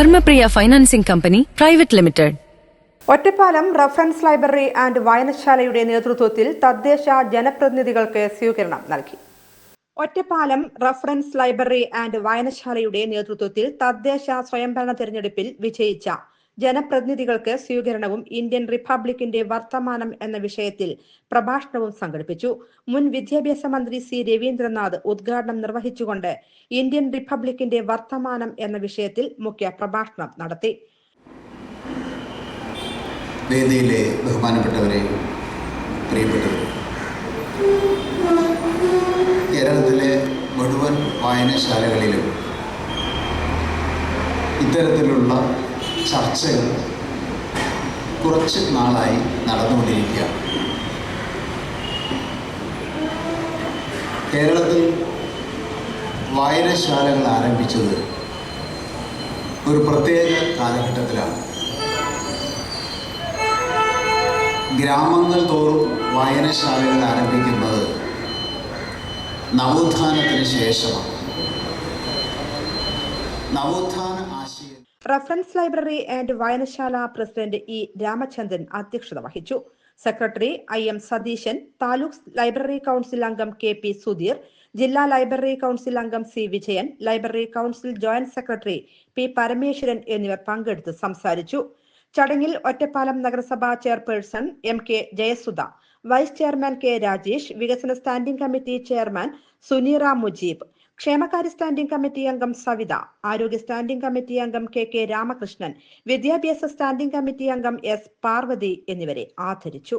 Dharmapriya financing company private limited. Ottapalam reference library and വായനശാലയുടെ നേതൃത്വത്തിൽ തദ്ദേശ ജനപ്രതിനിധികൾക്ക് സ്വീകരണം നൽകി. ഒറ്റപ്പാലം റഫറൻസ് ലൈബ്രറി ആൻഡ് വായനശാലയുടെ നേതൃത്വത്തിൽ തദ്ദേശ സ്വയംഭരണ തെരഞ്ഞെടുപ്പിൽ വിജയിച്ച ജനപ്രതിനിധികൾക്ക് സ്വീകരണവും ഇന്ത്യൻ റിപ്പബ്ലിക്കിന്റെ വർത്തമാനം എന്ന വിഷയത്തിൽ പ്രഭാഷണവും സംഘടിപ്പിച്ചു. മുൻ വിദ്യാഭ്യാസ മന്ത്രി സി രവീന്ദ്രനാഥ് ഉദ്ഘാടനം നിർവഹിച്ചുകൊണ്ട് ഇന്ത്യൻ റിപ്പബ്ലിക്കിന്റെ വർത്തമാനം എന്ന വിഷയത്തിൽ മുഖ്യ പ്രഭാഷണം നടത്തി. വേദിയിലെ ബഹുമാനപ്പെട്ടവരെ, പ്രിയപ്പെട്ടവരെ, കേരളത്തിലെ മുഴുവൻ വായനശാലകളിലും ഇത്തരത്തിലുള്ള ചർച്ചകൾ കുറച്ച് നാളായി നടന്നുകൊണ്ടിരിക്കുകയാണ്. കേരളത്തിൽ വായനശാലകൾ ആരംഭിച്ചത് ഒരു പ്രത്യേക കാലഘട്ടത്തിലാണ്. ഗ്രാമങ്ങൾ തോറും വായനശാലകൾ ആരംഭിക്കുന്നത് നവോത്ഥാനത്തിന് ശേഷമാണ്. നവോത്ഥാന ആശയം റഫറൻസ് ലൈബ്രറി ആൻഡ് വായനശാല പ്രസിഡന്റ് ഇ രാമചന്ദ്രൻ അധ്യക്ഷത വഹിച്ചു. Secretary IM Satheesan, taluk library council അംഗം KP സുധീർ, ജില്ലാ ലൈബ്രറി കൗൺസിൽ അംഗം C Vijayan, library council joint secretary P Parameswaran എന്നിവർ പങ്കെടുത്ത് സംസാരിച്ചു. ചടങ്ങിൽ ഒറ്റപ്പാലം നഗരസഭാ chairperson MK Jayasudha, vice chairman K Rajesh, വികസന standing committee chairman Suneera Mujeeb, ക്ഷേമകാര്യ സ്റ്റാൻഡിംഗ് കമ്മിറ്റി അംഗം സവിത, ആരോഗ്യ സ്റ്റാൻഡിംഗ് കമ്മിറ്റി അംഗം KK രാമകൃഷ്ണൻ, വിദ്യാഭ്യാസ സ്റ്റാൻഡിംഗ് കമ്മിറ്റി അംഗം S പാർവതി എന്നിവരെ ആദരിച്ചു.